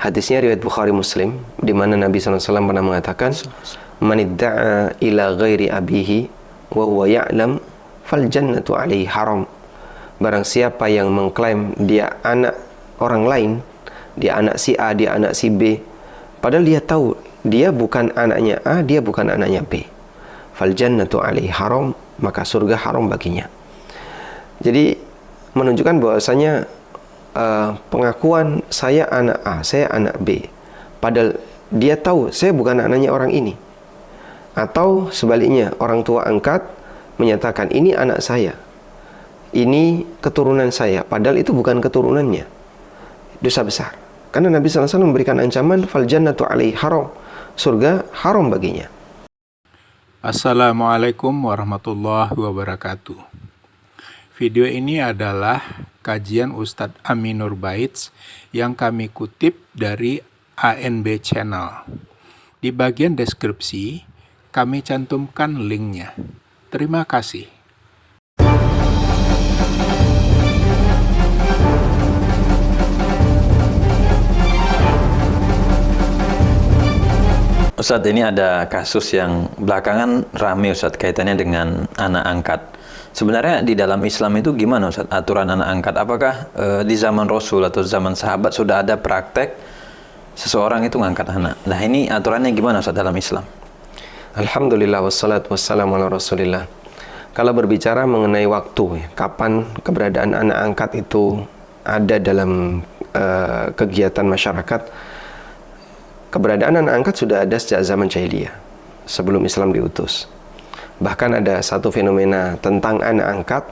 Hadisnya riwayat Bukhari Muslim, di mana Nabi SAW pernah mengatakan, "Man idda'a ila ghairi abihi wa huwa ya'lam fal jannatu alaihi haram." Barang siapa yang mengklaim dia anak orang lain, dia anak si A, dia anak si B, padahal dia tahu dia bukan anaknya A, dia bukan anaknya B, fal jannatu alaihi haram, maka surga haram baginya. Jadi menunjukkan bahwasanya pengakuan saya anak A, saya anak B, padahal dia tahu saya bukan anaknya orang ini. Atau sebaliknya, orang tua angkat menyatakan ini anak saya, ini keturunan saya, padahal itu bukan keturunannya. Dosa besar. Karena Nabi SAW memberikan ancaman, fal jannatu alaihi haram, surga haram baginya. Assalamualaikum warahmatullahi wabarakatuh. Video ini adalah kajian Ustadz Aminur Baits yang kami kutip dari ANB Channel. Di bagian deskripsi kami cantumkan linknya. Terima kasih. Ustadz, ini ada kasus yang belakangan rame Ustadz, kaitannya dengan anak angkat. Sebenarnya di dalam Islam itu gimana Ustadz aturan anak angkat? Apakah di zaman Rasul atau zaman sahabat sudah ada praktek seseorang itu ngangkat anak? Nah, ini aturannya gimana Ustadz dalam Islam? Alhamdulillah wassalatu wassalamu ala rasulillah. Kalau berbicara mengenai waktu, kapan keberadaan anak angkat itu ada dalam kegiatan masyarakat, keberadaan anak angkat sudah ada sejak zaman jahiliyah, sebelum Islam diutus. Bahkan ada satu fenomena tentang anak angkat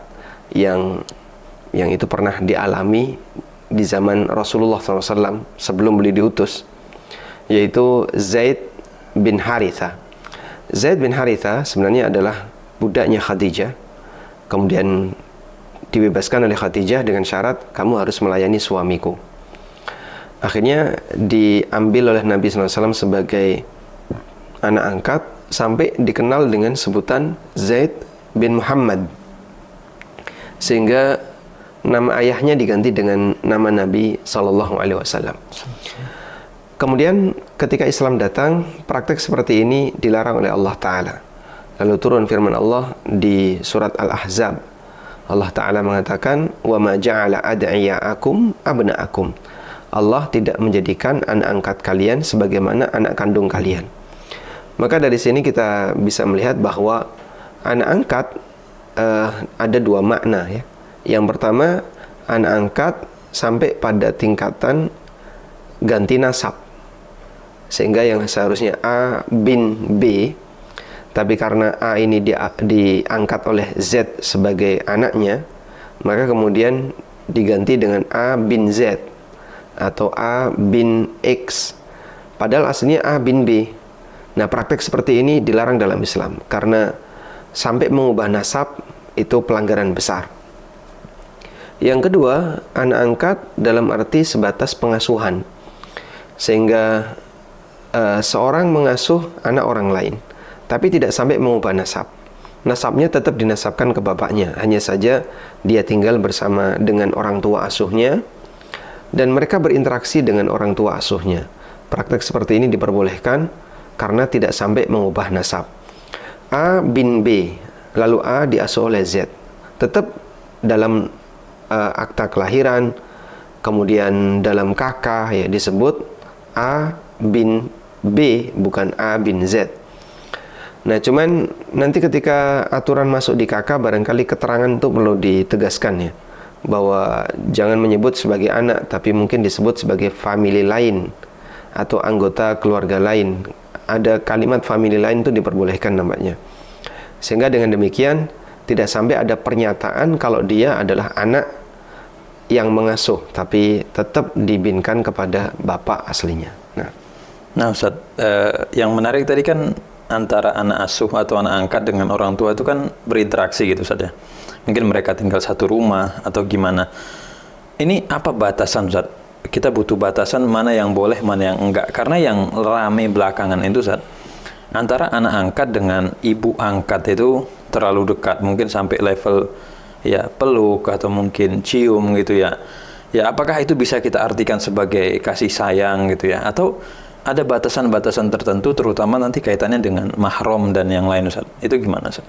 yang itu pernah dialami di zaman Rasulullah SAW sebelum beliau diutus, yaitu Zaid bin Haritha. Zaid bin Haritha sebenarnya adalah budaknya Khadijah, kemudian dibebaskan oleh Khadijah dengan syarat, kamu harus melayani suamiku. Akhirnya diambil oleh Nabi SAW sebagai anak angkat, sampai dikenal dengan sebutan Zaid bin Muhammad, sehingga nama ayahnya diganti dengan nama Nabi SAW. Kemudian ketika Islam datang, praktek seperti ini dilarang oleh Allah Ta'ala. Lalu turun firman Allah di surat Al-Ahzab. Allah Ta'ala mengatakan, "Wa ma ja'ala ad'iya'akum abna'akum." Allah tidak menjadikan anak angkat kalian sebagaimana anak kandung kalian. Maka dari sini kita bisa melihat bahwa anak angkat ada dua makna ya. Yang pertama, anak angkat sampai pada tingkatan ganti nasab, sehingga yang seharusnya A bin B, tapi karena A ini diangkat oleh Z sebagai anaknya, maka kemudian diganti dengan A bin Z atau A bin X, padahal aslinya A bin B. Nah, praktek seperti ini dilarang dalam Islam karena sampai mengubah nasab itu pelanggaran besar. Yang kedua, anak angkat dalam arti sebatas pengasuhan, sehingga seorang mengasuh anak orang lain, tapi tidak sampai mengubah nasab. Nasabnya tetap dinasabkan ke bapaknya, hanya saja dia tinggal bersama dengan orang tua asuhnya dan mereka berinteraksi dengan orang tua asuhnya. Praktek seperti ini diperbolehkan karena tidak sampai mengubah nasab. A bin B, lalu A diasuh oleh Z, tetap dalam akta kelahiran, kemudian dalam KK ya disebut A bin B, bukan A bin Z. Nah, cuman nanti ketika aturan masuk di KK, barangkali keterangan itu perlu ditegaskan ya, bahwa jangan menyebut sebagai anak, tapi mungkin disebut sebagai family lain atau anggota keluarga lain. Ada kalimat family lain itu diperbolehkan namanya, sehingga dengan demikian tidak sampai ada pernyataan kalau dia adalah anak yang mengasuh, tapi tetap dibinkan kepada bapak aslinya. Nah Ustadz, yang menarik tadi kan antara anak asuh atau anak angkat dengan orang tua itu kan berinteraksi gitu Ustadz ya. Mungkin mereka tinggal satu rumah atau gimana. Ini apa batasan Ustadz? Kita butuh batasan mana yang boleh, mana yang enggak. Karena yang rame belakangan itu Ustadz, antara anak angkat dengan ibu angkat itu terlalu dekat. Mungkin sampai level ya peluk atau mungkin cium gitu ya. Ya, apakah itu bisa kita artikan sebagai kasih sayang gitu ya? Atau ada batasan-batasan tertentu, terutama nanti kaitannya dengan mahram dan yang lain, Ustaz? Itu gimana, Ustaz?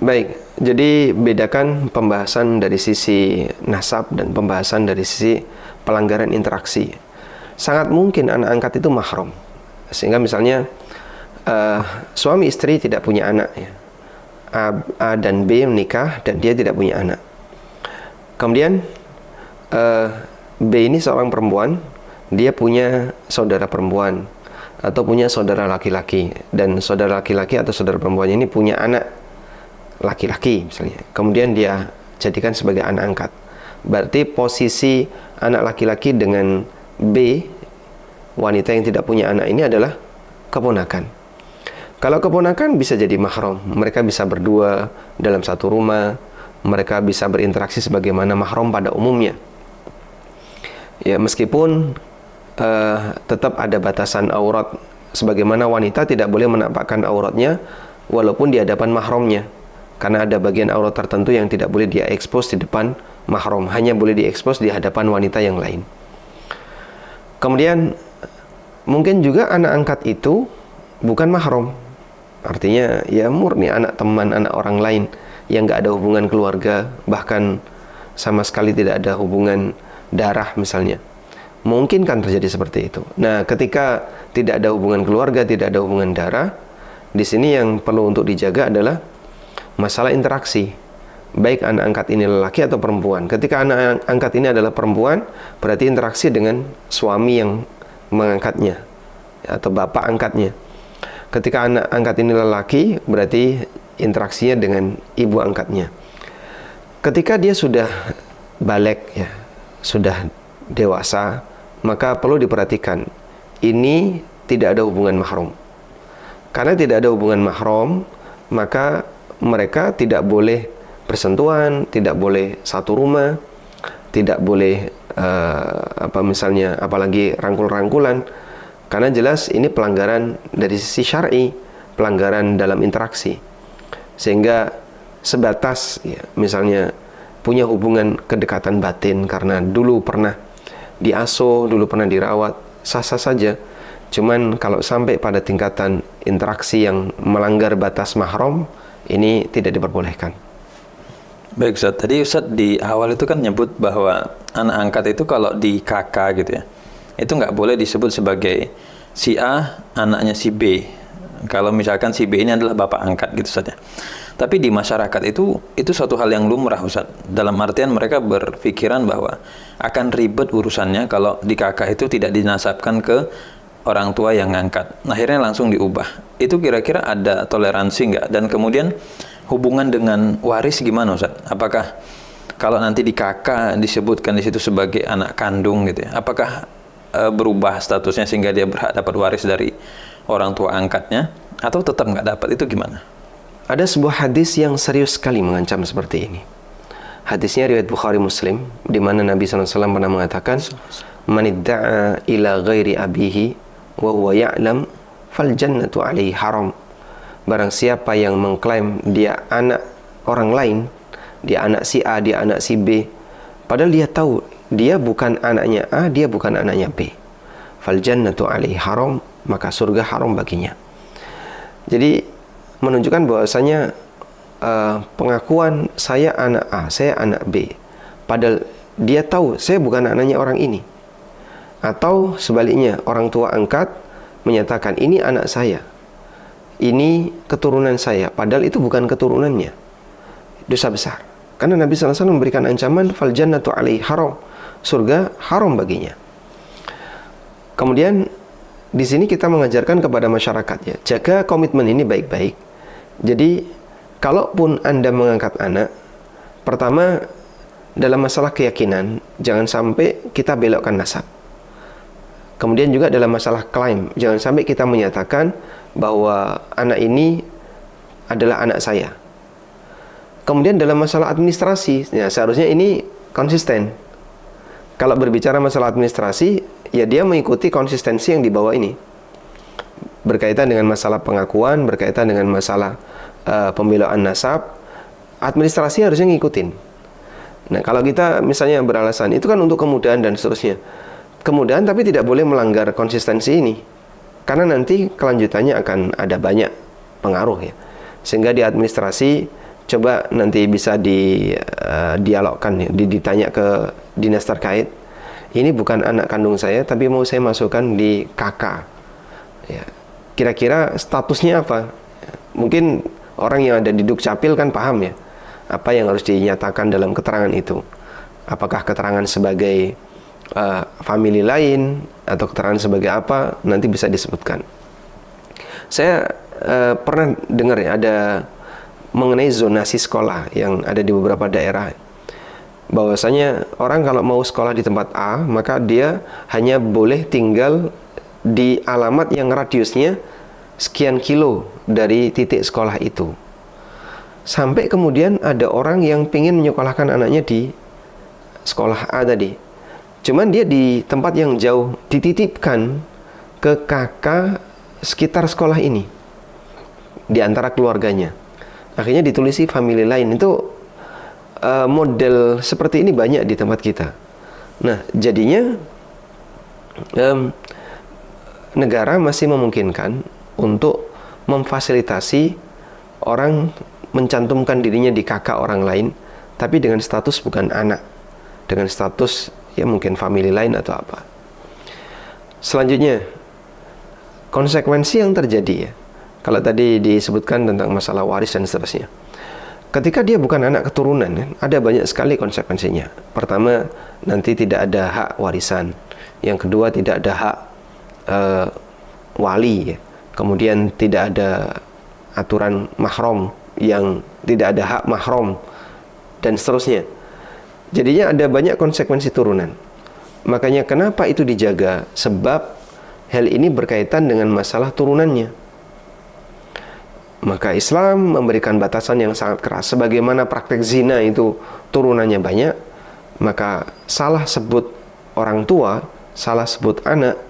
Baik, jadi bedakan pembahasan dari sisi nasab dan pembahasan dari sisi pelanggaran interaksi. Sangat mungkin anak angkat itu mahram. Sehingga misalnya suami istri tidak punya anak ya. A dan B menikah dan dia tidak punya anak. Kemudian B ini seorang perempuan, dia punya saudara perempuan atau punya saudara laki-laki, dan saudara laki-laki atau saudara perempuan ini punya anak laki-laki misalnya. Kemudian dia jadikan sebagai anak angkat. Berarti posisi anak laki-laki dengan B, wanita yang tidak punya anak ini adalah keponakan. Kalau keponakan bisa jadi mahram, mereka bisa berdua dalam satu rumah, mereka bisa berinteraksi sebagaimana mahram pada umumnya. Ya, meskipun tetap ada batasan aurat, sebagaimana wanita tidak boleh menampakkan auratnya walaupun di hadapan mahramnya, karena ada bagian aurat tertentu yang tidak boleh dia ekspos di depan mahram, hanya boleh diekspos di hadapan wanita yang lain. Kemudian mungkin juga anak angkat itu bukan mahram, artinya ya murni anak teman, anak orang lain yang nggak ada hubungan keluarga, bahkan sama sekali tidak ada hubungan darah misalnya. Mungkin kan terjadi seperti itu. Nah, ketika tidak ada hubungan keluarga, tidak ada hubungan darah, di sini yang perlu untuk dijaga adalah masalah interaksi. Baik anak angkat ini lelaki atau perempuan. Ketika anak angkat ini adalah perempuan, berarti interaksi dengan suami yang mengangkatnya atau bapak angkatnya. Ketika anak angkat ini lelaki, berarti interaksinya dengan ibu angkatnya. Ketika dia sudah balik ya, sudah dewasa, maka perlu diperhatikan ini tidak ada hubungan mahram. Karena tidak ada hubungan mahram, maka mereka tidak boleh bersentuhan, tidak boleh satu rumah, tidak boleh misalnya apalagi rangkul-rangkulan, karena jelas ini pelanggaran dari sisi syar'i, pelanggaran dalam interaksi. Sehingga sebatas ya, misalnya punya hubungan kedekatan batin karena dulu pernah diasuh, dulu pernah dirawat, sah-sah saja. Cuman kalau sampai pada tingkatan interaksi yang melanggar batas mahram, ini tidak diperbolehkan. Baik, Ustaz. Tadi Ustaz di awal itu kan nyebut bahwa anak angkat itu kalau di kakak gitu ya, itu nggak boleh disebut sebagai si A anaknya si B. Kalau misalkan si B ini adalah bapak angkat gitu saja. Tapi di masyarakat itu suatu hal yang lumrah, Ustaz. Dalam artian mereka berpikiran bahwa akan ribet urusannya kalau di kakak itu tidak dinasabkan ke orang tua yang ngangkat. Akhirnya langsung diubah. Itu kira-kira ada toleransi nggak? Dan kemudian hubungan dengan waris gimana, Ustaz? Apakah kalau nanti di kakak disebutkan di situ sebagai anak kandung gitu ya? Apakah berubah statusnya sehingga dia berhak dapat waris dari orang tua angkatnya? Atau tetap nggak dapat? Itu gimana? Ada sebuah hadis yang serius sekali mengancam seperti ini. Hadisnya riwayat Bukhari Muslim, di mana Nabi SAW pernah mengatakan, "Man idda'a ila ghairi abihi wa huwa ya'lam fal jannatu 'alaihi haram." Barang siapa yang mengklaim dia anak orang lain, dia anak si A, dia anak si B, padahal dia tahu dia bukan anaknya A, dia bukan anaknya B, fal jannatu 'alaihi haram, maka surga haram baginya. Jadi menunjukkan bahwasanya pengakuan saya anak A, saya anak B, padahal dia tahu saya bukan anaknya orang ini. Atau sebaliknya, orang tua angkat menyatakan ini anak saya, ini keturunan saya, padahal itu bukan keturunannya. Dosa besar. Karena Nabi SAW memberikan ancaman fal jannatu 'alaihi haram, surga haram baginya. Kemudian di sini kita mengajarkan kepada masyarakat ya, jaga komitmen ini baik-baik. Jadi, kalaupun Anda mengangkat anak, pertama, dalam masalah keyakinan, jangan sampai kita belokkan nasab. Kemudian juga dalam masalah klaim, jangan sampai kita menyatakan bahwa anak ini adalah anak saya. Kemudian dalam masalah administrasi, ya seharusnya ini konsisten. Kalau berbicara masalah administrasi, ya dia mengikuti konsistensi yang di bawah ini. Berkaitan dengan masalah pengakuan, berkaitan dengan masalah pembelaan nasab, administrasi harusnya ngikutin. Nah, kalau kita misalnya beralasan itu kan untuk kemudahan dan seterusnya. Kemudahan tapi tidak boleh melanggar konsistensi ini. Karena nanti kelanjutannya akan ada banyak pengaruh ya. Sehingga di administrasi coba nanti bisa dialogkan ya, ditanya ke dinas terkait. Ini bukan anak kandung saya tapi mau saya masukkan di KK. Ya. Kira-kira statusnya apa? Mungkin orang yang ada di Dukcapil kan paham ya. Apa yang harus dinyatakan dalam keterangan itu? Apakah keterangan sebagai famili lain atau keterangan sebagai apa? Nanti bisa disebutkan. Saya pernah dengar ya ada mengenai zonasi sekolah yang ada di beberapa daerah. Bahwasanya orang kalau mau sekolah di tempat A, maka dia hanya boleh tinggal di alamat yang radiusnya sekian kilo dari titik sekolah itu. Sampai kemudian ada orang yang ingin menyekolahkan anaknya di sekolah A tadi. Cuman dia di tempat yang jauh, dititipkan ke kakak sekitar sekolah ini, di antara keluarganya. Akhirnya ditulisi famili lain. Itu model seperti ini banyak di tempat kita. Nah, jadinya negara masih memungkinkan untuk memfasilitasi orang mencantumkan dirinya di kakak orang lain, tapi dengan status bukan anak, dengan status ya mungkin famili lain atau apa. Selanjutnya, konsekuensi yang terjadi ya. Kalau tadi disebutkan tentang masalah waris dan seterusnya. Ketika dia bukan anak keturunan, ada banyak sekali konsekuensinya. Pertama, nanti tidak ada hak warisan. Yang kedua, tidak ada hak wali. Kemudian tidak ada aturan mahram, yang tidak ada hak mahram, dan seterusnya. Jadinya ada banyak konsekuensi turunan. Makanya kenapa itu dijaga? Sebab hal ini berkaitan dengan masalah turunannya. Maka Islam memberikan batasan yang sangat keras. Sebagaimana praktek zina itu turunannya banyak, maka salah sebut orang tua, salah sebut anak,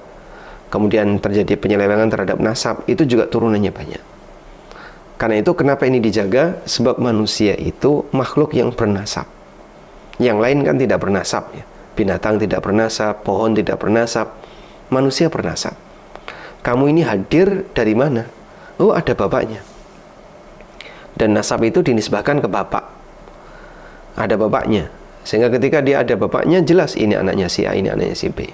kemudian terjadi penyelewengan terhadap nasab, itu juga turunannya banyak. Karena itu kenapa ini dijaga? Sebab manusia itu makhluk yang bernasab. Yang lain kan tidak bernasab ya. Binatang tidak bernasab, pohon tidak bernasab, manusia bernasab. Kamu ini hadir dari mana? Oh, ada bapaknya. Dan nasab itu dinisbahkan ke bapak. Ada bapaknya. Sehingga ketika dia ada bapaknya, jelas ini anaknya si A, ini anaknya si B.